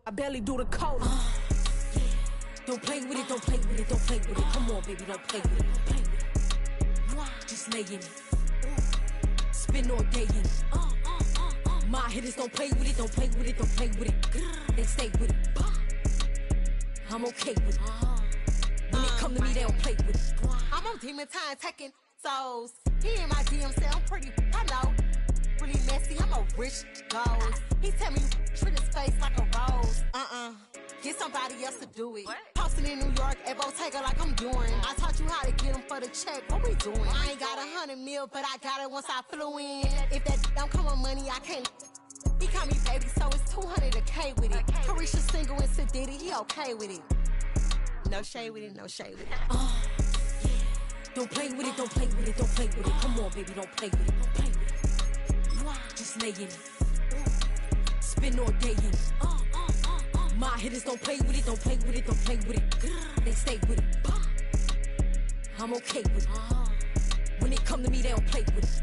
I barely do the code. Don't play with it, don't play with it, don't play with it. Come on, baby, don't play with it, don't play with it. Just lay in it. Spin all day in it. My hitters don't play with it, don't play with it, don't play with it. They stay with it. I'm okay with it. When it come to me, they don't play with it. I'm on demon time taking souls. He in my DM say I'm pretty, I know. Really messy, I'm a rich ghost. He tell me treat his face like a rose. Get somebody else to do it. Posting in New York at Bottega like I'm doing. I taught you how to get him for the check. What we doing? I ain't got 100 mil, but I got it once I flew in. If that don't come with money, I can't. He call me baby, so it's 200 a K with it. Carisha single and Sid Diddy, he okay with it. No shade with it, no shade with it. Don't play with it, don't play with it, don't play with it. Come on, baby, don't play with it, don't play with it. Just lay in it. Spin all day in it. My hitters don't play with it, don't play with it, don't play with it. They stay with it. I'm okay with it. When it come to me, they don't play with it.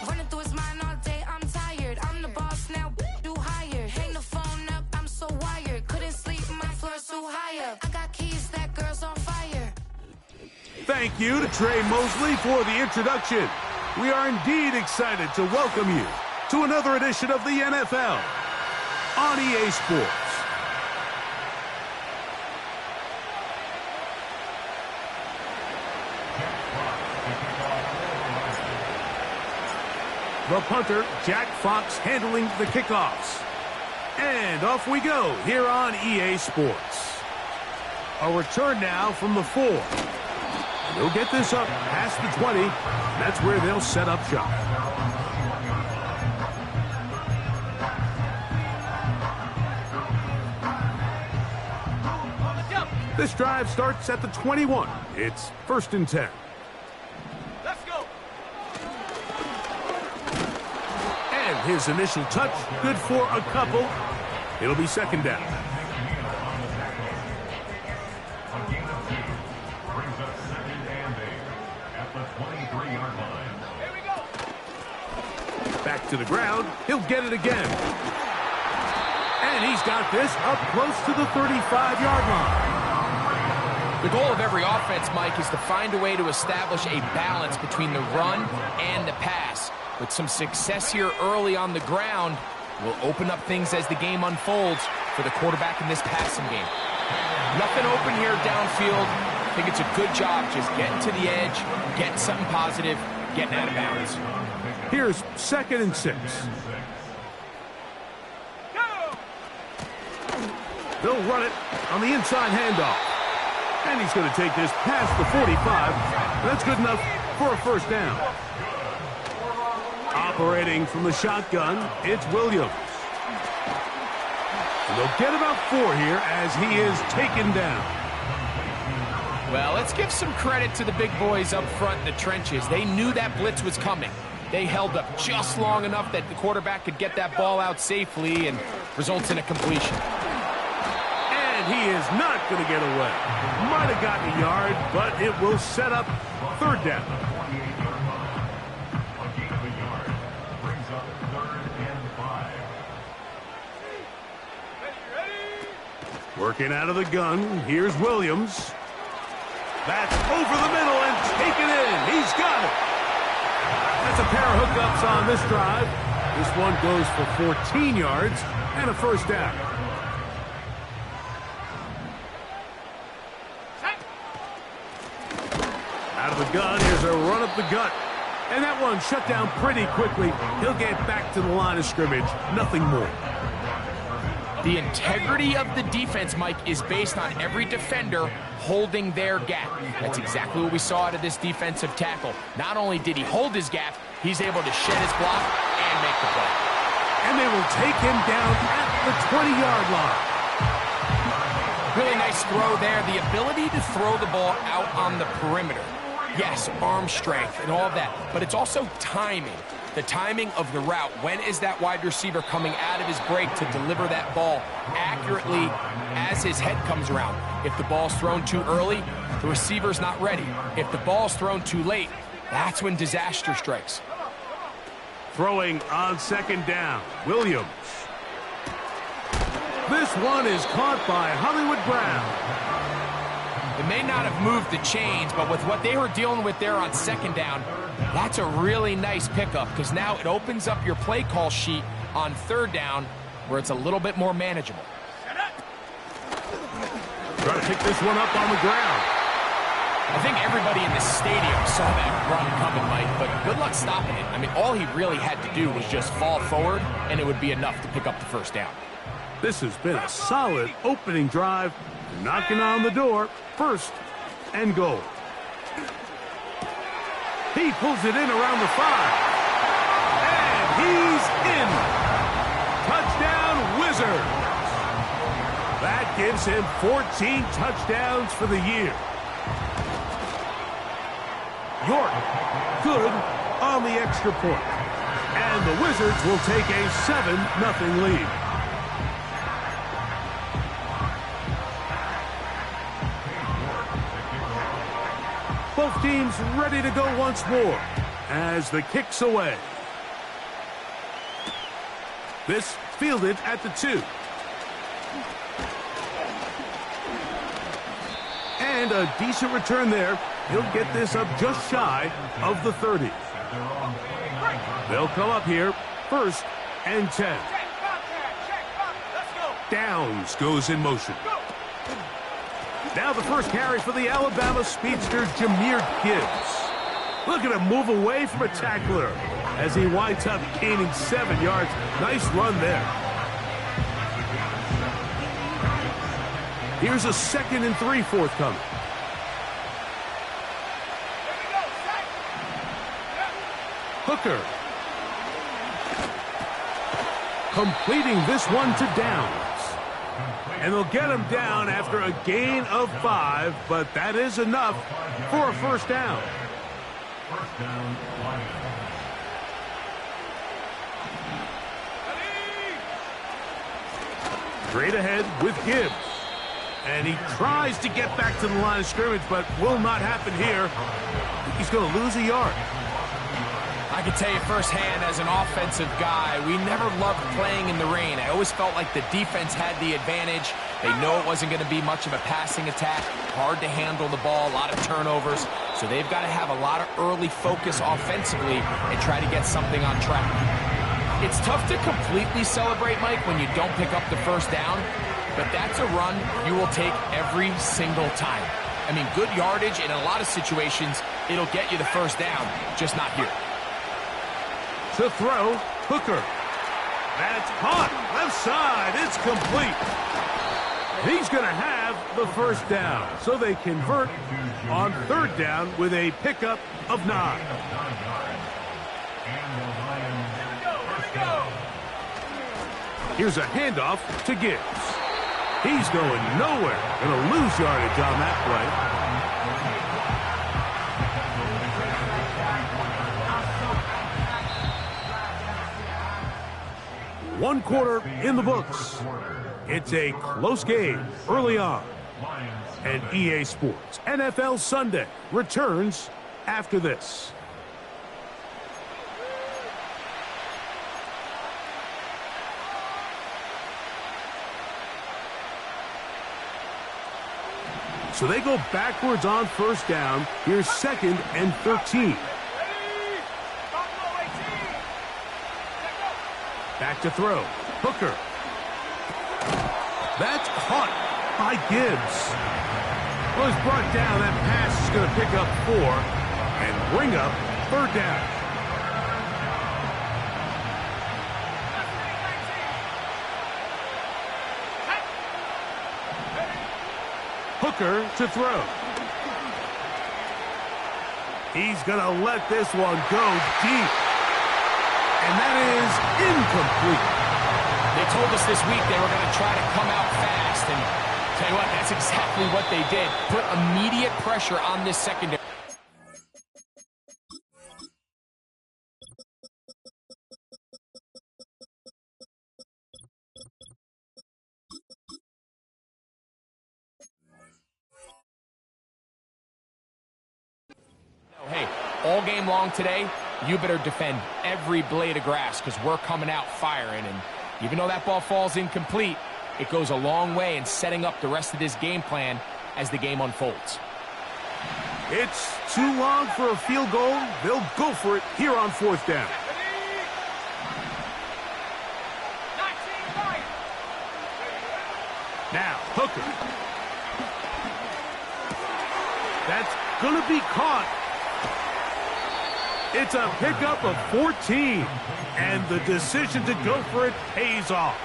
Running through his mind all day, I'm tired. I'm the boss now, do higher. Hang the phone up, I'm so wired. Couldn't sleep, my floor's too high up. I got keys, that girl's on fire. Thank you to Trey Mosley for the introduction. We are indeed excited to welcome you to another edition of the NFL on EA Sports. The punter, Jack Fox, handling the kickoffs. And off we go here on EA Sports. A return now from the 4. They'll get this up past the 20. That's where they'll set up shop. This drive starts at the 21. It's 1st and 10. His initial touch, good for a couple. It'll be 2nd down. Back to the ground. He'll get it again. And he's got this up close to the 35-yard line. The goal of every offense, Mike, is to find a way to establish a balance between the run and the pass. With some success here early on the ground, will open up things as the game unfolds for the quarterback in this passing game. Nothing open here downfield. I think it's a good job just getting to the edge, getting something positive, getting out of bounds. Here's 2nd and 6. They'll run it on the inside handoff. And he's going to take this past the 45. That's good enough for a 1st down. Operating from the shotgun, it's Williams. And they'll get about 4 here as he is taken down. Well, let's give some credit to the big boys up front in the trenches. They knew that blitz was coming. They held up just long enough that the quarterback could get that ball out safely and results in a completion. And he is not going to get away. Might have gotten a yard, but it will set up 3rd down. Working out of the gun, here's Williams. That's over the middle and taken in. He's got it. That's a pair of hookups on this drive. This one goes for 14 yards and a 1st down. Out of the gun, here's a run up the gut. And that one shut down pretty quickly. He'll get back to the line of scrimmage. Nothing more. The integrity of the defense, Mike, is based on every defender holding their gap. That's exactly what we saw out of this defensive tackle. Not only did he hold his gap, he's able to shed his block and make the play. And they will take him down at the 20-yard line. Really nice throw there. The ability to throw the ball out on the perimeter. Yes, arm strength and all of that, but it's also timing. The timing of the route. When is that wide receiver coming out of his break to deliver that ball accurately as his head comes around? If the ball's thrown too early, the receiver's not ready. If the ball's thrown too late, that's when disaster strikes. Throwing on second down, Williams. This one is caught by Hollywood Brown. It may not have moved the chains, but with what they were dealing with there on second down, that's a really nice pickup because now it opens up your play call sheet on third down where it's a little bit more manageable. Trying to pick this one up on the ground. I think everybody in the stadium saw that run coming, Mike, but good luck stopping it. I mean, all he really had to do was just fall forward, and it would be enough to pick up the first down. This has been a solid opening drive. Knocking on the door, first and goal. He pulls it in around the 5. And he's in. Touchdown, Wizards. That gives him 14 touchdowns for the year. York, good on the extra point. And the Wizards will take a 7-0 lead. Both teams ready to go once more as the kick's away. This fielded at the 2. And a decent return there. He'll get this up just shy of the 30. They'll come up here, first and 10. Downs goes in motion. Now the first carry for the Alabama speedster, Jahmyr Gibbs. Look at him move away from a tackler as he winds up gaining 7 yards. Nice run there. Here's a 2nd and 3 forthcoming. Hooker. Completing this one to Downs. And they'll get him down after a gain of 5, but that is enough for a first down. Straight ahead with Gibbs. And he tries to get back to the line of scrimmage, but will not happen here. He's going to lose a yard. I can tell you firsthand as an offensive guy, we never loved playing in the rain. I always felt like the defense had the advantage. They know it wasn't going to be much of a passing attack. Hard to handle the ball, a lot of turnovers. So they've got to have a lot of early focus offensively and try to get something on track. It's tough to completely celebrate, Mike, when you don't pick up the first down. But that's a run you will take every single time. I mean, good yardage, and in a lot of situations, it'll get you the first down, just not here. To throw, Hooker. That's caught. Left side. It's complete. He's going to have the first down. So they convert on third down with a pickup of 9. Here's a handoff to Gibbs. He's going nowhere. Going to lose yardage on that play. One quarter in the books. It's a close game early on. And EA Sports NFL Sunday returns after this. So they go backwards on first down. Here's 2nd and 13. Back to throw. Hooker. That's caught by Gibbs. Well, he's brought down. That pass is going to pick up 4 and bring up third down. Hooker to throw. He's going to let this one go deep. And that is incomplete. They told us this week they were going to try to come out fast. And tell you what, that's exactly what they did. Put immediate pressure on this secondary. game long today, you better defend every blade of grass because we're coming out firing. And even though that ball falls incomplete, it goes a long way in setting up the rest of this game plan as the game unfolds. It's too long for a field goal. They'll go for it here on 4th down. Now, Hooker. That's going to be caught. It's a pickup of 14. And the decision to go for it pays off.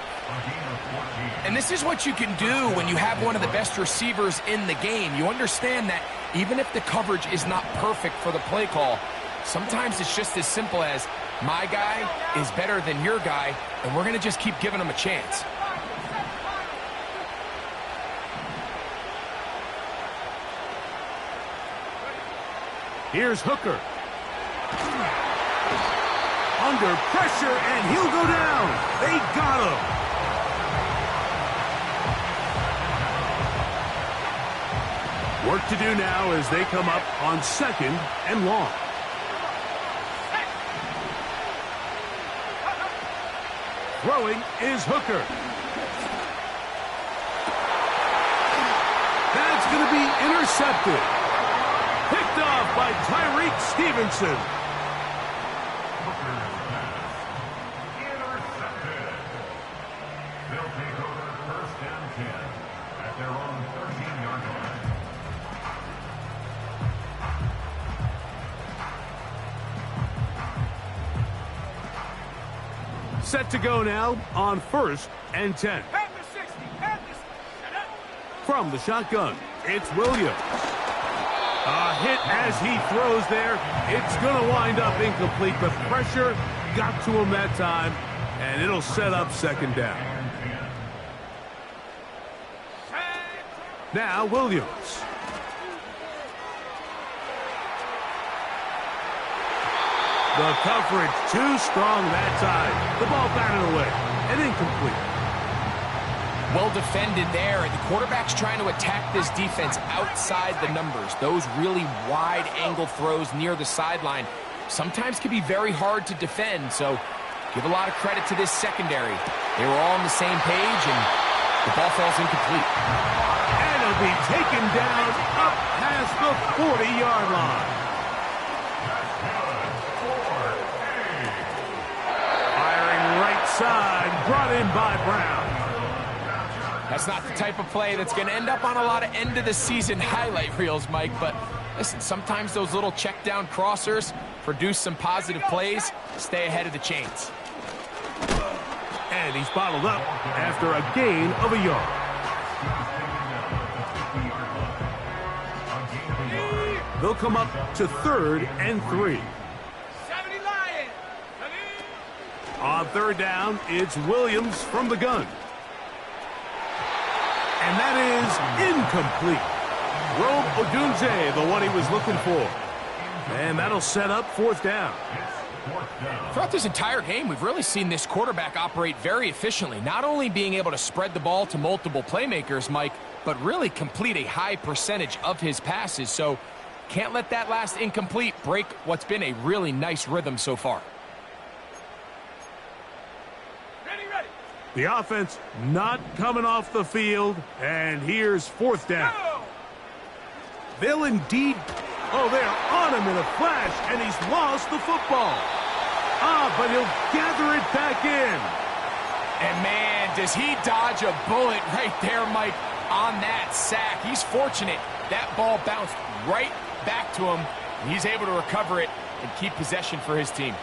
And this is what you can do when you have one of the best receivers in the game. You understand that even if the coverage is not perfect for the play call, sometimes it's just as simple as my guy is better than your guy, and we're going to just keep giving him a chance. Here's Hooker. Under pressure, and he'll go down. They got him. Work to do now as they come up on 2nd and long. Throwing is Hooker. That's going to be intercepted. Picked off by Tyreek Stevenson. Intercepted. They'll take over 1st and 10 at their own 13-yard line. Set to go now on 1st and 10. From the shotgun, it's Williams. A hit as he throws there. It's going to wind up incomplete. The pressure got to him that time, and it'll set up 2nd down. Now Williams. The coverage too strong that time. The ball batted away and incomplete. Well defended there, and the quarterback's trying to attack this defense outside the numbers. Those really wide angle throws near the sideline sometimes can be very hard to defend, so give a lot of credit to this secondary. They were all on the same page, and the ball falls incomplete. And it'll be taken down up past the 40-yard line. Firing right side, brought in by Brown. That's not the type of play that's going to end up on a lot of end-of-the-season highlight reels, Mike, but listen, sometimes those little check-down crossers produce some positive plays. Stay ahead of the chains. And he's bottled up after a gain of a yard. They'll come up to 3rd and 3. On 3rd down, it's Williams from the gun. And that is incomplete. Rome Odunze, the one he was looking for. And that'll set up 4th down. Throughout this entire game, we've really seen this quarterback operate very efficiently, not only being able to spread the ball to multiple playmakers, Mike, but really complete a high percentage of his passes. So can't let that last incomplete break what's been a really nice rhythm so far. The offense not coming off the field, and here's 4th down. They'll indeed... Oh, they're on him in a flash, and he's lost the football. But he'll gather it back in. And, man, does he dodge a bullet right there, Mike, on that sack. He's fortunate. That ball bounced right back to him. He's able to recover it and keep possession for his team.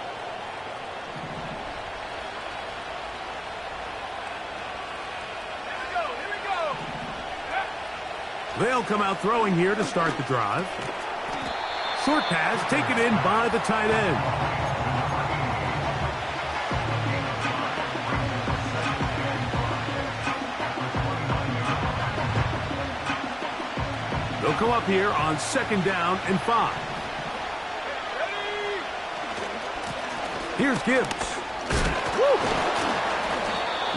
They'll come out throwing here to start the drive. Short pass taken in by the tight end. They'll go up here on 2nd down and 5. Here's Gibbs. Woo!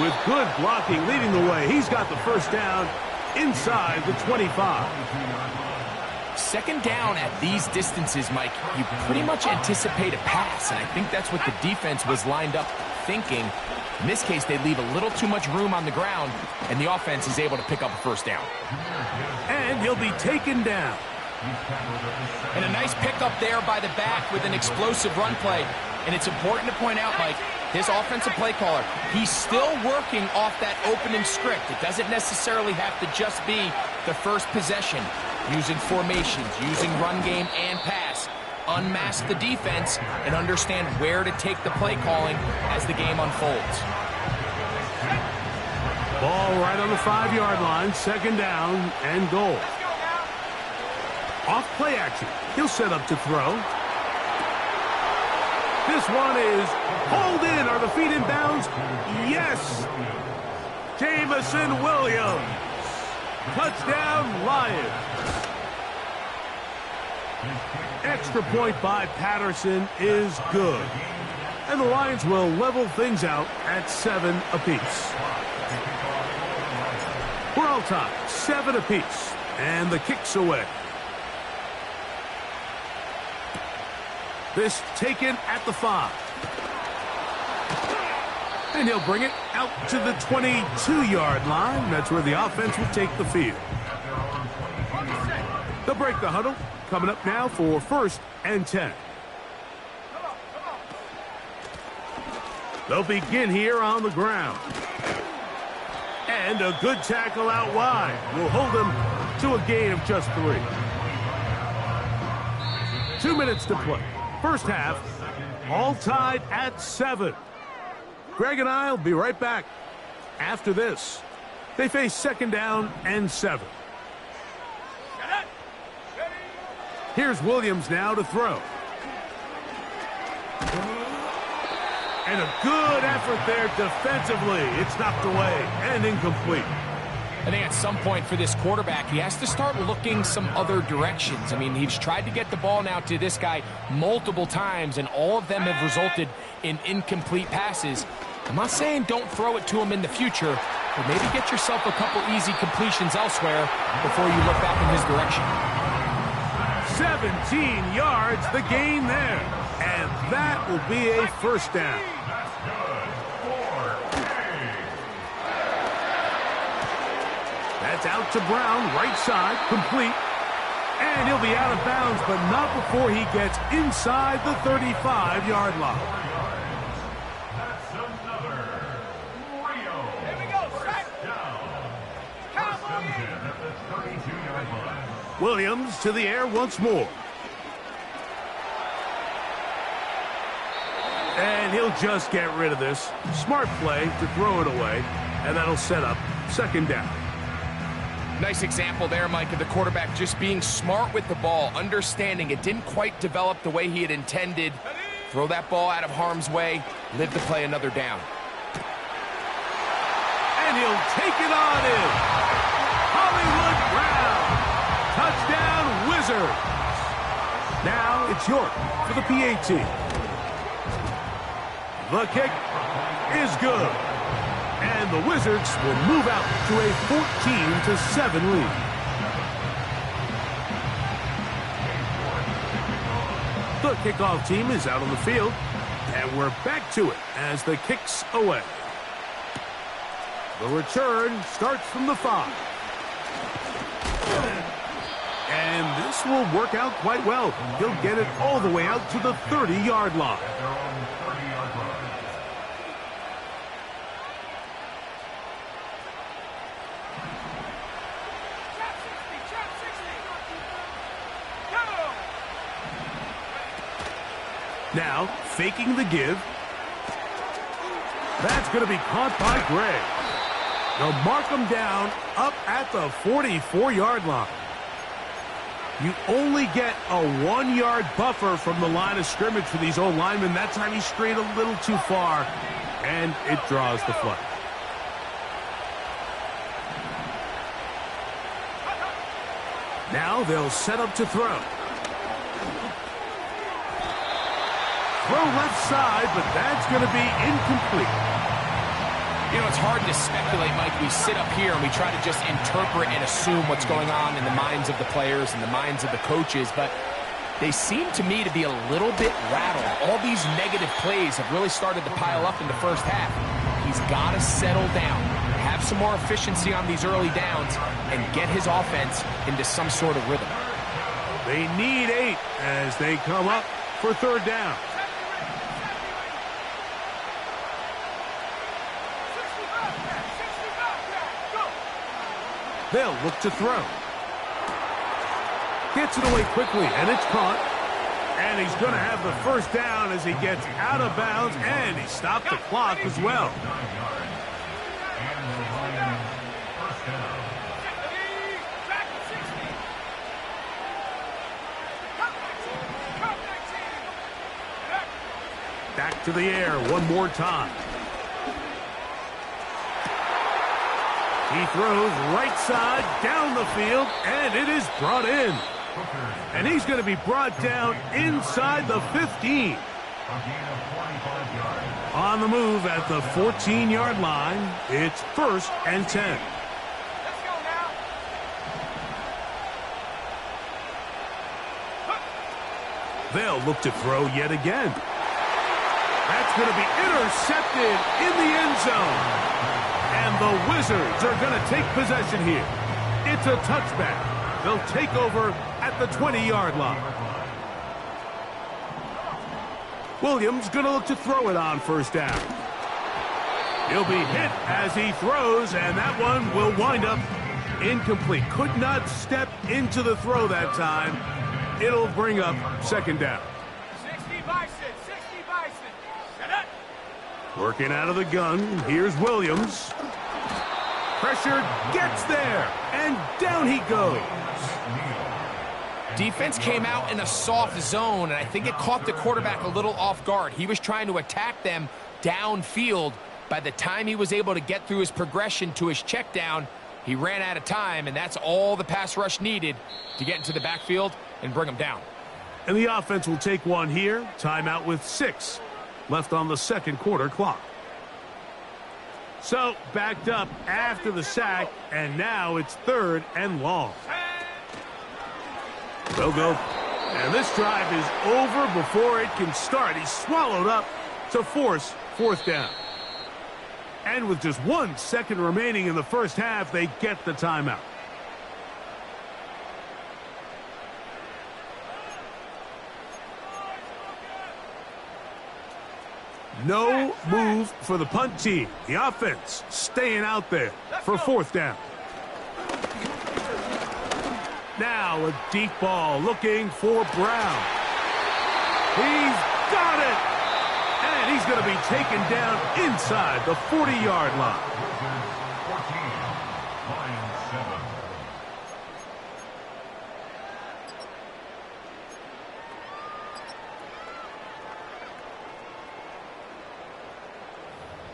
With good blocking leading the way, he's got the 1st down inside the 25. Second down at these distances, Mike, you pretty much anticipate a pass, and I think that's what the defense was lined up thinking. In this case, they leave a little too much room on the ground, and the offense is able to pick up a first down. And he'll be taken down. And a nice pickup there by the back with an explosive run play. And it's important to point out, Mike, his offensive play caller, he's still working off that opening script. It doesn't necessarily have to just be the first possession. Using formations, using run game and pass. Unmask the defense and understand where to take the play calling as the game unfolds. Ball right on the 5-yard line, second down and goal. Off play action. He'll set up to throw. This one is hauled in. Are the feet in bounds? Yes. Jamison Williams. Touchdown, Lions. Extra point by Patterson is good. And the Lions will level things out at 7 apiece. We're all tied, 7 apiece. And the kick's away. This taken at the 5. And he'll bring it out to the 22-yard line. That's where the offense will take the field. They'll break the huddle. Coming up now for 1st and 10. They'll begin here on the ground. And a good tackle out wide will hold them to a gain of just 3. 2 minutes to play. First half, all tied at 7. Greg and I will be right back after this. They face second down and 7. Here's Williams now to throw. And a good effort there defensively. It's knocked away and incomplete. I think at some point for this quarterback, he has to start looking some other directions. I mean, he's tried to get the ball now to this guy multiple times, and all of them have resulted in incomplete passes. I'm not saying don't throw it to him in the future, but maybe get yourself a couple easy completions elsewhere before you look back in his direction. 17 yards, the gain there. And that will be a first down. That's out to Brown, right side, complete. And he'll be out of bounds, but not before he gets inside the 35-yard line. That's another Rio. Here we go, touchdown. At the 32-yard line. Williams to the air once more. And he'll just get rid of this. Smart play to throw it away, and that'll set up second down. Nice example there, Mike, of the quarterback just being smart with the ball, understanding it didn't quite develop the way he had intended. Throw that ball out of harm's way, live to play another down. And he'll take it on in. Hollywood Brown. Touchdown, Wizards. Now it's York for the PAT. The kick is good. And the Wizards will move out to a 14-7 lead. The kickoff team is out on the field, and we're back to it as the kick's away. The return starts from the 5. And this will work out quite well. He'll get it all the way out to the 30-yard line. Now, faking the give. That's going to be caught by Gray. They'll mark him down up at the 44-yard line. You only get a 1-yard buffer from the line of scrimmage for these old linemen. That time he strayed a little too far, and it draws the flag. Now they'll set up to throw. Throw left side, but that's going to be incomplete. You know, it's hard to speculate, Mike. We sit up here and we try to just interpret and assume what's going on in the minds of the players and the minds of the coaches, but they seem to me to be a little bit rattled. All these negative plays have really started to pile up in the first half. He's got to settle down, have some more efficiency on these early downs, and get his offense into some sort of rhythm. They need 8 as they come up for third down. They'll look to throw. Gets it away quickly, and it's caught. And he's going to have the first down as he gets out of bounds, and he stopped the clock as well. Back to the air one more time. He throws right side down the field, and it is brought in. And he's going to be brought down inside the 15. On the move at the 14-yard line, it's 1st and 10. They'll look to throw yet again. That's going to be intercepted in the end zone. And the Wizards are going to take possession here. It's a touchback. They'll take over at the 20-yard line. Williams going to look to throw it on first down. He'll be hit as he throws, and that one will wind up incomplete. Could not step into the throw that time. It'll bring up second down. 60 Bison, 60 Bison. Set up. Working out of the gun, here's Williams. Pressure gets there, and down he goes. Defense came out in a soft zone, and I think it caught the quarterback a little off guard. He was trying to attack them downfield. By the time he was able to get through his progression to his check down, he ran out of time, and that's all the pass rush needed to get into the backfield and bring him down. And the offense will take one here. Timeout with 6 left on the second quarter clock. So, backed up after the sack, and now it's 3rd and long. They'll go, and this drive is over before it can start. He's swallowed up to force 4th down. And with just 1 second remaining in the first half, they get the timeout. No move for the punt team. The offense staying out there for 4th down. Now a deep ball looking for Brown. He's got it! And he's going to be taken down inside the 40-yard line.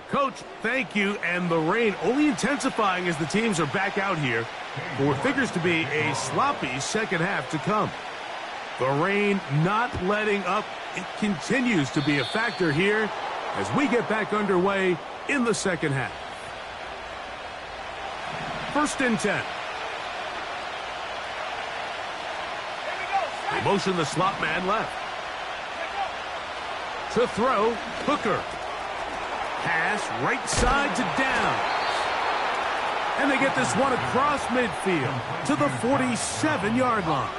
Coach, thank you, and the rain only intensifying as the teams are back out here for what figures to be a sloppy second half to come. The rain not letting up. It continues to be a factor here as we get back underway in the second half. 1st and 10. They motion the slot man left. To throw, Hooker. Pass right side to down. And they get this one across midfield to the 47-yard line.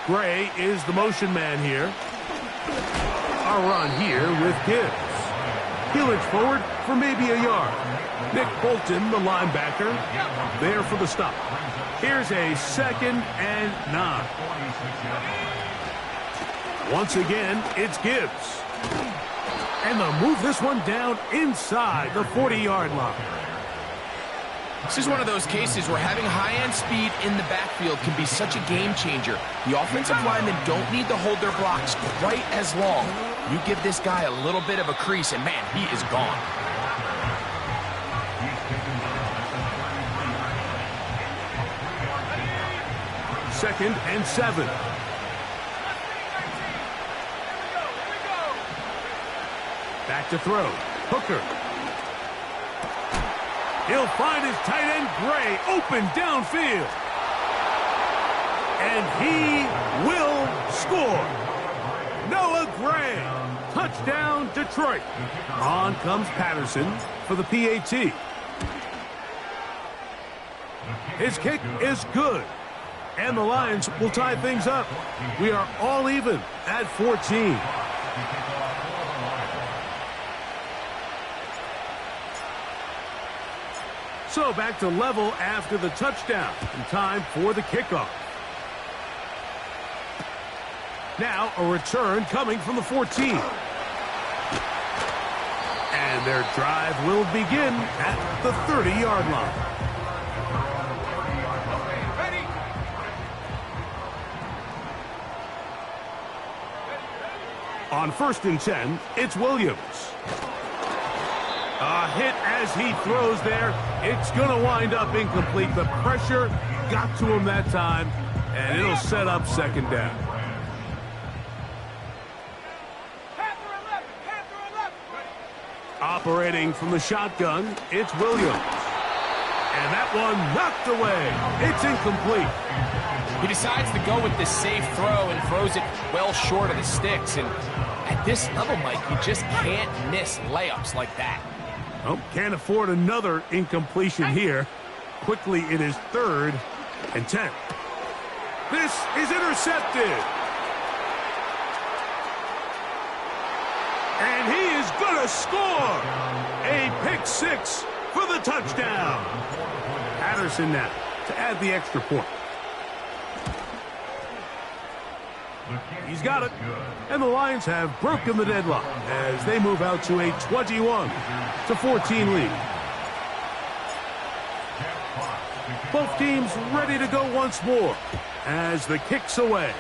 Gray is the motion man here. A run here with Gibbs. He'll inch forward for maybe a yard. Nick Bolton, the linebacker, there for the stop. Here's a 2nd and 9. Once again, it's Gibbs. And they'll move this one down inside the 40-yard line. This is one of those cases where having high-end speed in the backfield can be such a game changer. The offensive linemen don't need to hold their blocks quite as long. You give this guy a little bit of a crease, and man, he is gone. Second and 7. Back to throw. Hooker. He'll find his tight end, Gray, open downfield. And he will score. Noah Gray. Touchdown, Detroit. On comes Patterson for the PAT. His kick is good. And the Lions will tie things up. We are all even at 14. So back to level after the touchdown. And time for the kickoff. Now a return coming from the 14. And their drive will begin at the 30-yard line. On 1st and 10, it's Williams. A hit as he throws there. It's going to wind up incomplete. The pressure got to him that time, and it'll set up 2nd down. Operating from the shotgun, it's Williams. And that one knocked away. It's incomplete. He decides to go with the safe throw and throws it well short of the sticks. And at this level, Mike, you just can't miss layups like that. Oh, can't afford another incompletion here. Quickly, it is 3rd and 10. This is intercepted. And he is going to score. A pick 6 for the touchdown. Patterson now to add the extra point. He's got it. And the Lions have broken the deadlock as they move out to a 21-14 lead. Both teams ready to go once more as the kick's away.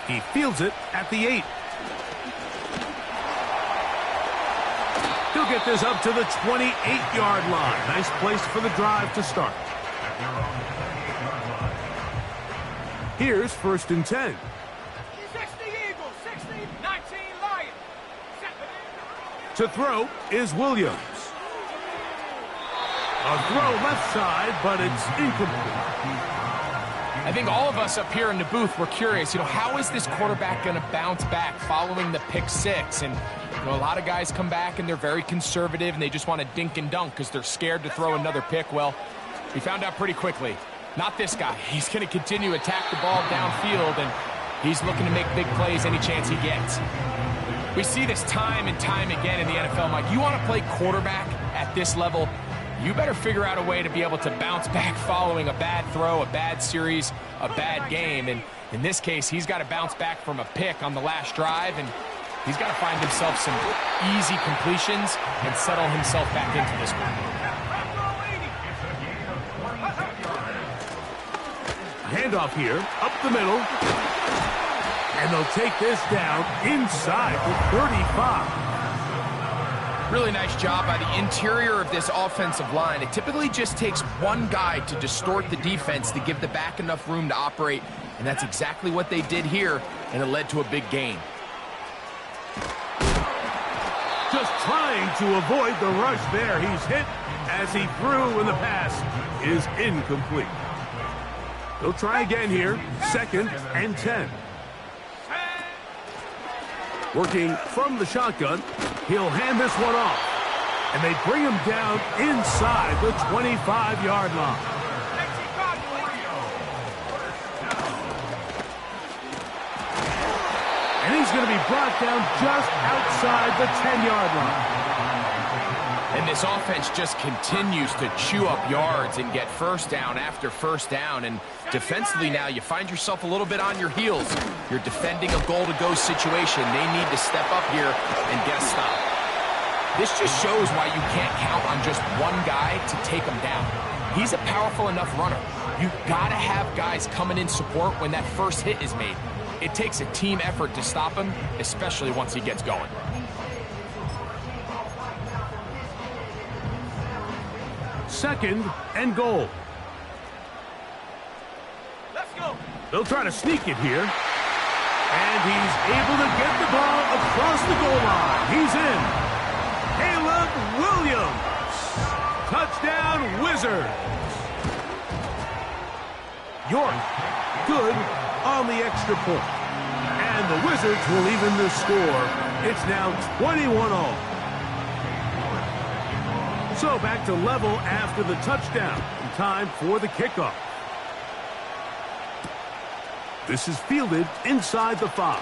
He fields it at the 8. He'll get this up to the 28-yard line. Nice place for the drive to start. Here's 1st and 10. 60 Eagles, 60, 19 Lions. To throw is Williams. A throw left side, but it's incomplete. I think all of us up here in the booth were curious, how is this quarterback going to bounce back following the pick 6? And, a lot of guys come back and they're very conservative and they just want to dink and dunk because they're scared to throw another pick. Well, we found out pretty quickly. Not this guy. He's going to continue to attack the ball downfield, and he's looking to make big plays any chance he gets. We see this time and time again in the NFL, Mike. You want to play quarterback at this level, you better figure out a way to be able to bounce back following a bad throw, a bad series, a bad game. And in this case, he's got to bounce back from a pick on the last drive, and he's got to find himself some easy completions and settle himself back into this one. Handoff here, up the middle. And they'll take this down inside the 35. Really nice job by the interior of this offensive line. It typically just takes one guy to distort the defense to give the back enough room to operate, and that's exactly what they did here, and it led to a big gain. Just trying to avoid the rush there. He's hit as he threw, and the pass is incomplete. They'll try again here, 2nd and 10. Working from the shotgun, he'll hand this one off. And they bring him down inside the 25-yard line. And he's going to be brought down just outside the 10-yard line. And this offense just continues to chew up yards and get 1st down after 1st down. And defensively now, you find yourself a little bit on your heels. You're defending a goal-to-go situation. They need to step up here and get a stop. This just shows why you can't count on just one guy to take him down. He's a powerful enough runner. You've got to have guys coming in support when that first hit is made. It takes a team effort to stop him, especially once he gets going. Second and goal. Let's go. They'll try to sneak it here. And he's able to get the ball across the goal line. He's in. Caleb Williams. Touchdown, Wizards. York, good on the extra point. And the Wizards will even the score. It's now 21-all. So back to level after the touchdown. Time for the kickoff. This is fielded inside the 5.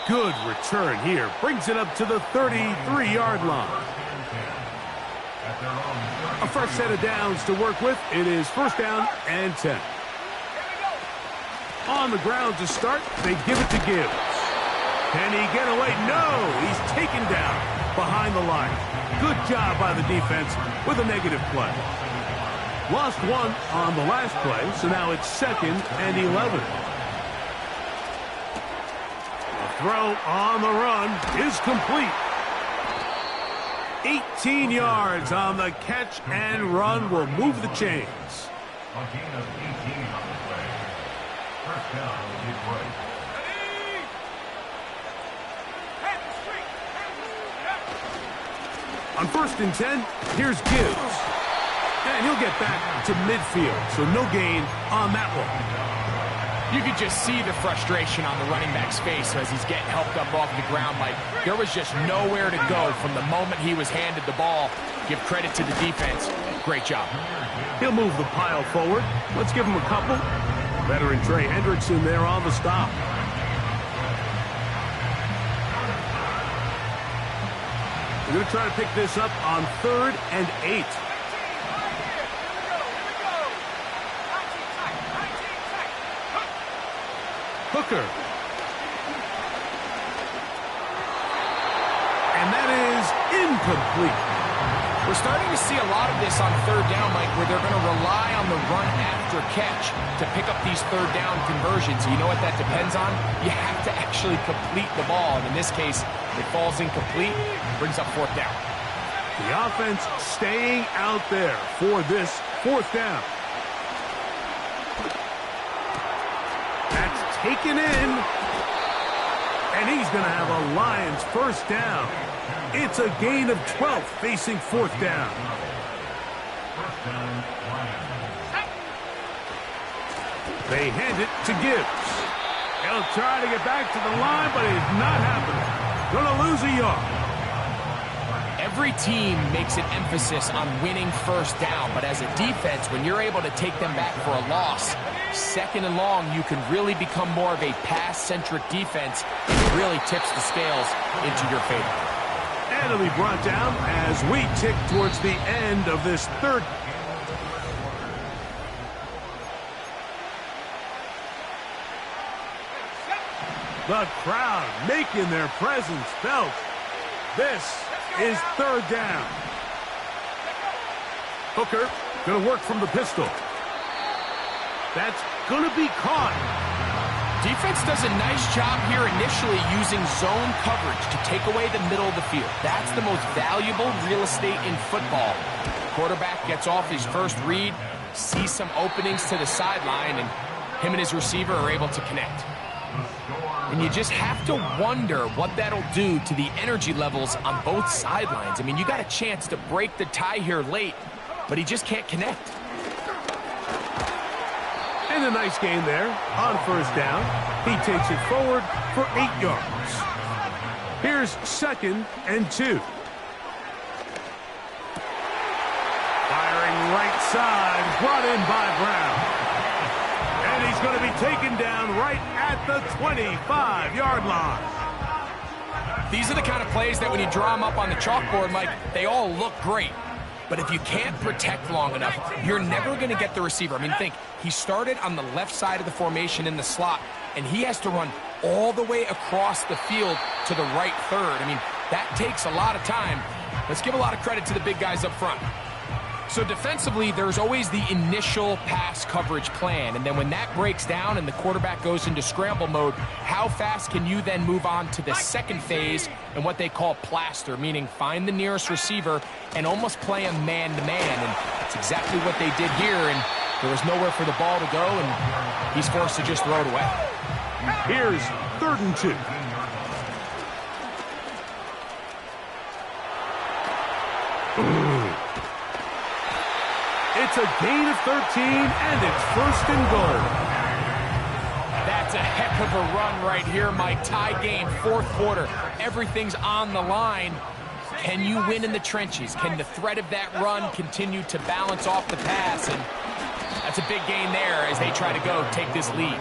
Good return here. Brings it up to the 33-yard line. A fresh set of downs to work with. It is first down and 10. On the ground to start, they give it to Gibbs. Can he get away? No! He's taken down behind the line. Good job by the defense with a negative play. Lost one on the last play, so now it's 2nd and 11. The throw on the run is complete. 18 yards on the catch and run will move the chains. A gain of 18 on the play. First down, Detroit. On 1st and 10, here's Gibbs. And he'll get back to midfield, so no gain on that one. You could just see the frustration on the running back's face as he's getting helped up off the ground. Like, there was just nowhere to go from the moment he was handed the ball. Give credit to the defense. Great job. He'll move the pile forward. Let's give him a couple. Veteran Trey Hendrickson there on the stop. We're going to try to pick this up on 3rd and 8. Hooker. And that is incomplete. We're starting to see a lot of this on 3rd down, Mike, where they're going to rely on the run after catch to pick up these 3rd down conversions. You know what that depends on? You have to actually complete the ball. And in this case, it falls incomplete, brings up 4th down. The offense staying out there for this 4th down. That's taken in. And he's going to have a Lions first down. It's a gain of 12 facing 4th down. First down, Lions. They hand it to Gibbs. He'll try to get back to the line, but it's not happening. Going to lose a yard. Every team makes an emphasis on winning first down, but as a defense, when you're able to take them back for a loss, 2nd and long, you can really become more of a pass-centric defense, and it really tips the scales into your favor. And it'll be brought down as we tick towards the end of this 3rd. The crowd making their presence felt. This is 3rd down. Hooker going to work from the pistol. That's going to be caught. Defense does a nice job here initially using zone coverage to take away the middle of the field. That's the most valuable real estate in football. Quarterback gets off his first read, sees some openings to the sideline, and him and his receiver are able to connect. And you just have to wonder what that'll do to the energy levels on both sidelines. I mean, you got a chance to break the tie here late, but he just can't connect. And a nice gain there on 1st down. He takes it forward for 8 yards. Here's 2nd and 2. Firing right side, brought in by Brown. And he's going to be taken down right at the 25-yard line. These are the kind of plays that when you draw them up on the chalkboard, Mike, they all look great. But if you can't protect long enough, you're never going to get the receiver. I mean, think, he started on the left side of the formation in the slot, and he has to run all the way across the field to the right third. I mean, that takes a lot of time. Let's give a lot of credit to the big guys up front. So defensively, there's always the initial pass coverage plan, and then when that breaks down and the quarterback goes into scramble mode, how fast can you then move on to the second phase and what they call plaster, meaning find the nearest receiver and almost play a man-to-man, and that's exactly what they did here, and there was nowhere for the ball to go, and he's forced to just throw it away. Here's 3rd and 2. It's a gain of 13, and it's 1st and goal. That's a heck of a run right here, Mike. Tie game, 4th quarter. Everything's on the line. Can you win in the trenches? Can the threat of that run continue to balance off the pass? And that's a big gain there as they try to go take this lead.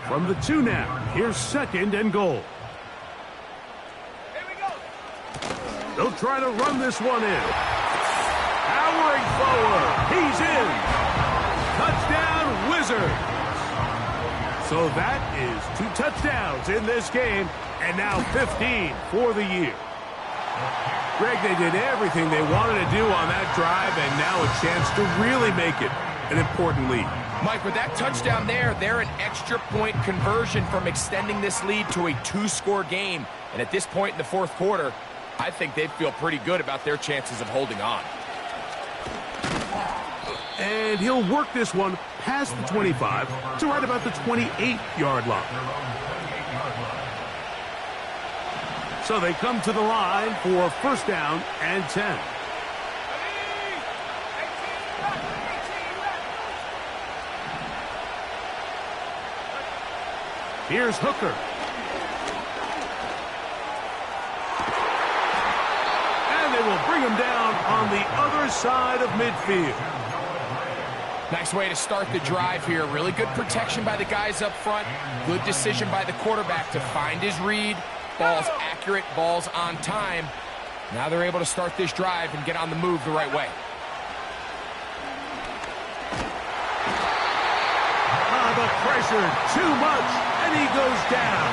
From the 2 now, here's 2nd and goal. Here we go. They'll try to run this one in. Powering forward. He's in. Touchdown, Wizards. So that is 2 touchdowns in this game, and now 15 for the year. Greg, they did everything they wanted to do on that drive, and now a chance to really make it an important lead. Mike, with that touchdown there, they're an extra point conversion from extending this lead to a 2-score game. And at this point in the 4th quarter, I think they'd feel pretty good about their chances of holding on. And he'll work this one past the 25 to right about the 28-yard line. So they come to the line for 1st down and 10. Here's Hooker. And they will bring him down on the other side of midfield. Nice way to start the drive here. Really good protection by the guys up front. Good decision by the quarterback to find his read. Ball's accurate, ball's on time. Now they're able to start this drive and get on the move the right way. The pressure, too much, and he goes down.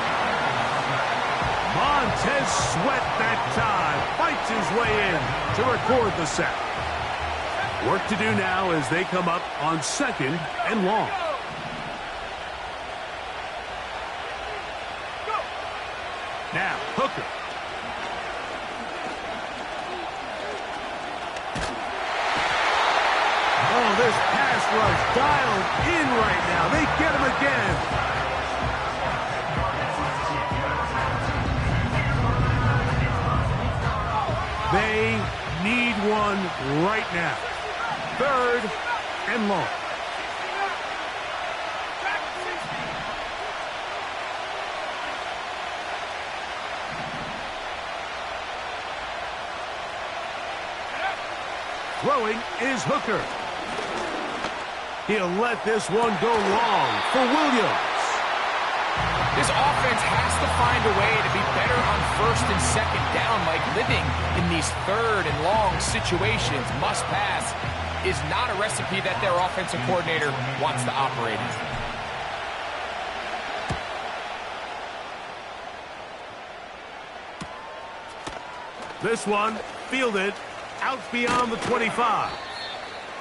Montez Sweat that time fights his way in to record the sack. Work to do now as they come up on 2nd and long. Now, Hooker. Oh, this pass rush dialed in right now. They get him again. They need one right now. 3rd and long. Throwing is Hooker. He'll let this one go long for Williams. This offense has to find a way to be better on 1st and 2nd down, like living in these 3rd and long situations. Must pass is not a recipe that their offensive coordinator wants to operate in. This one fielded out beyond the 25.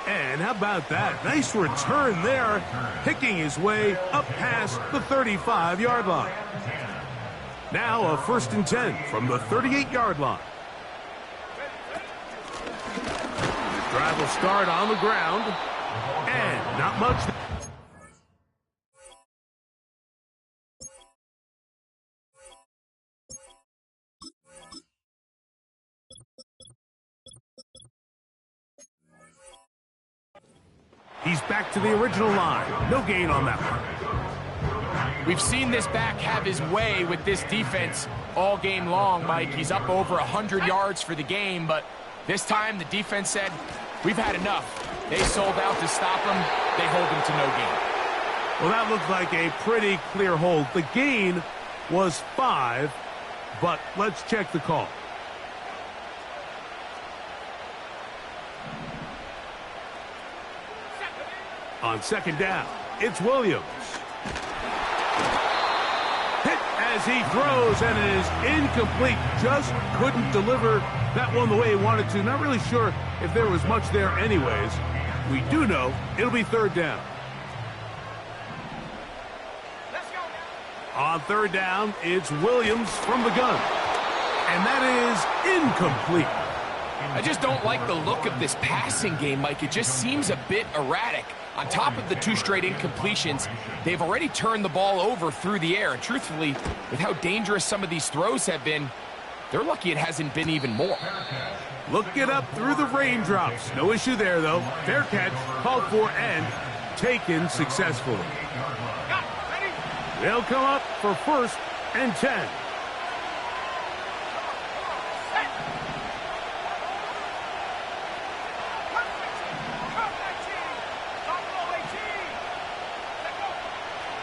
And how about that? Nice return there, picking his way up past the 35-yard line. Now a 1st and 10 from the 38-yard line. The drive will start on the ground, and not much. He's back to the original line. No gain on that one. We've seen this back have his way with this defense all game long, Mike. He's up over 100 yards for the game, but this time the defense said, we've had enough. They sold out to stop him. They hold him to no gain. Well, that looked like a pretty clear hold. The gain was 5, but let's check the call. On 2nd down, it's Williams. Hit as he throws, and it is incomplete. Just couldn't deliver that one the way he wanted to. Not really sure if there was much there anyways. We do know it'll be 3rd down. On 3rd down, it's Williams from the gun. And that is incomplete. I just don't like the look of this passing game, Mike. It just seems a bit erratic. On top of the 2 straight incompletions, they've already turned the ball over through the air. And truthfully, with how dangerous some of these throws have been, they're lucky it hasn't been even more. Look it up through the raindrops. No issue there, though. Fair catch, called for, and taken successfully. They'll come up for 1st and 10.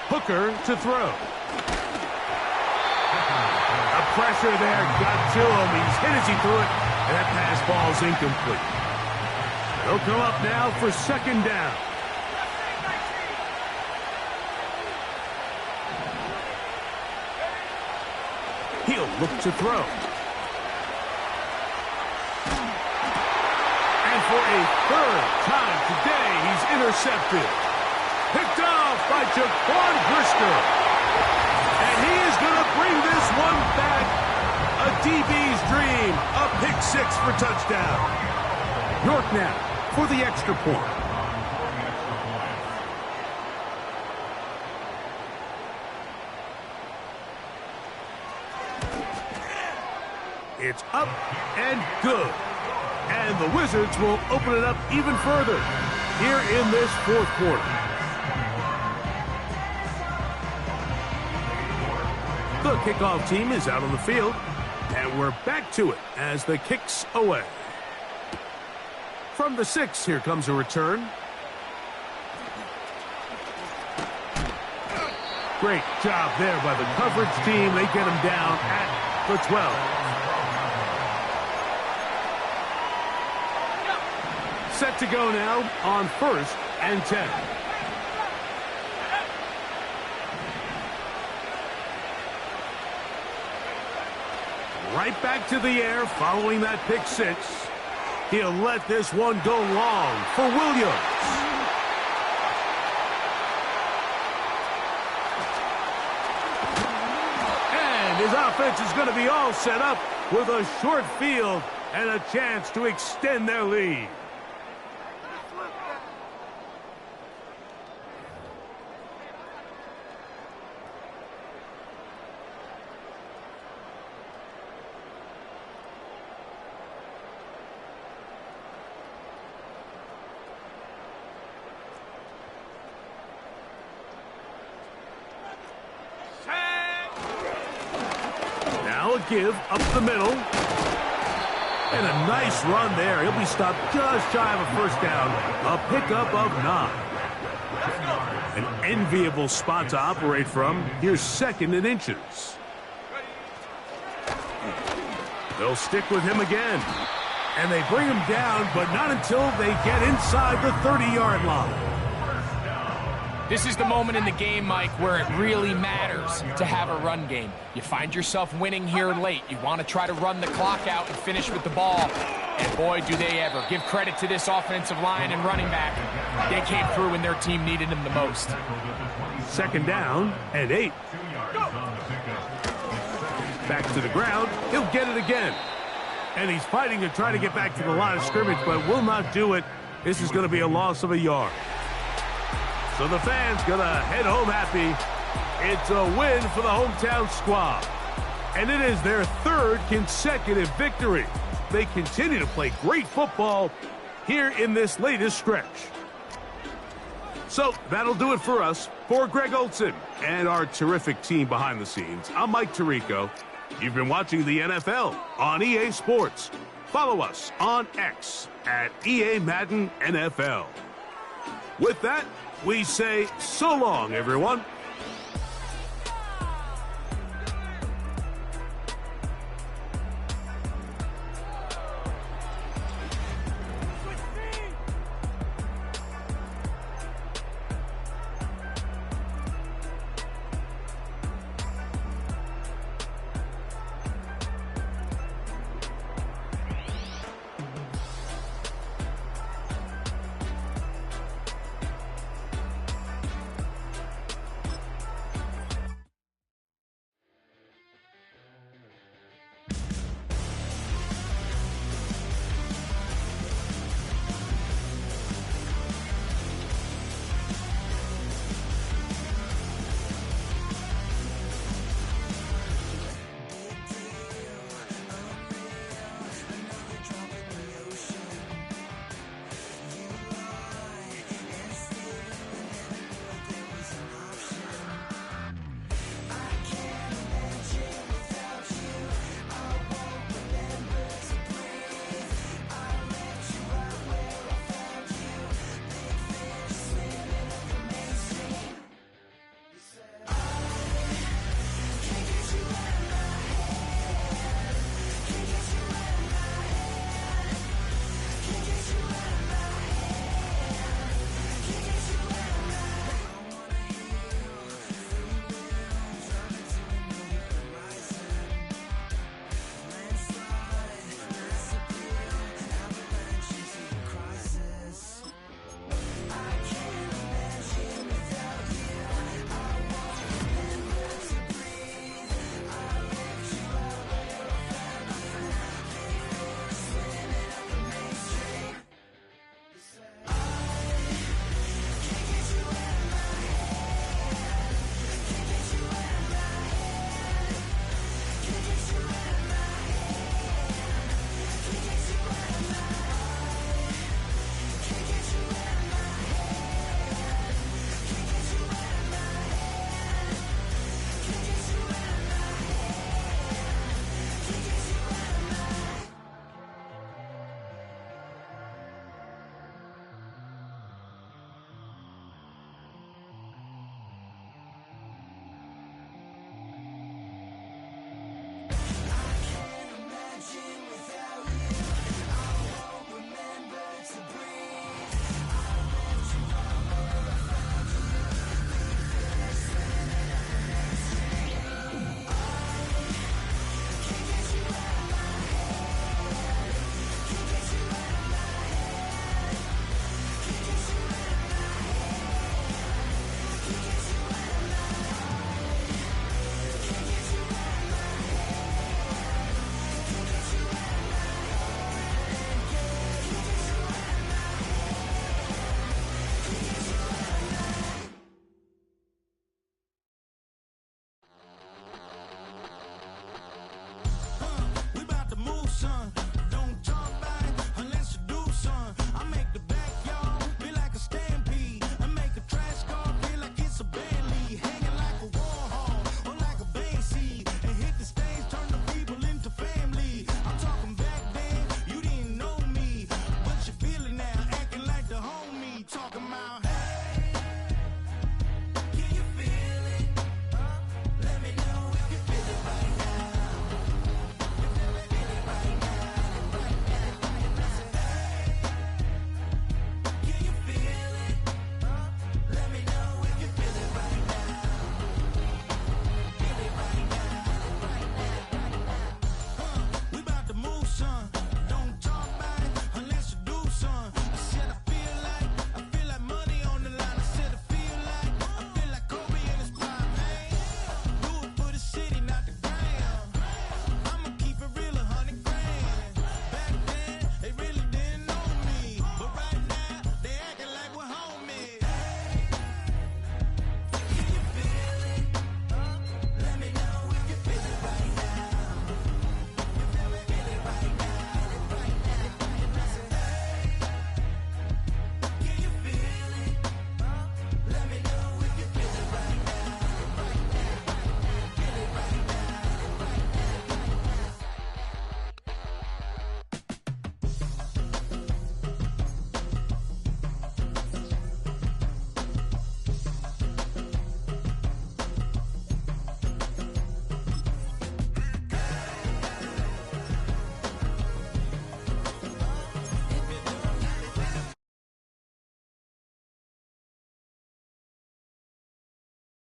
Hooker to throw. The pressure there got to him. He's hit as he threw it, and that pass ball's incomplete. They'll come up now for 2nd down. He'll look to throw. And for a 3rd time today, he's intercepted. Picked off by Jaquan Brisker. And he is going to bring this one back. A DB's dream. A pick 6 for touchdown. York now for the extra point. It's up and good. And the Wizards will open it up even further here in this 4th quarter. The kickoff team is out on the field, and we're back to it as the kick's away. From the 6, here comes a return. Great job there by the coverage team. They get him down at the 12. Set to go now on 1st and 10. Right back to the air following that pick 6. He'll let this one go long for Williams. And his offense is going to be all set up with a short field and a chance to extend their lead. Give up the middle. And a nice run there. He'll be stopped just shy of a 1st down. A pickup of 9. An enviable spot to operate from. Here's 2nd and inches. They'll stick with him again. And they bring him down, but not until they get inside the 30-yard line. This is the moment in the game, Mike, where it really matters to have a run game. You find yourself winning here late. You want to try to run the clock out and finish with the ball. And boy, do they ever. Give credit to this offensive line and running back. They came through when their team needed them the most. 2nd down and 8. Back to the ground. He'll get it again. And he's fighting to try to get back to the line of scrimmage, but will not do it. This is going to be a loss of a yard. So the fans going to head home happy. It's a win for the hometown squad. And it is their 3rd consecutive victory. They continue to play great football here in this latest stretch. So that'll do it for us. For Greg Olson and our terrific team behind the scenes, I'm Mike Tirico. You've been watching the NFL on EA Sports. Follow us on X at EA Madden NFL. With that, we say so long, everyone.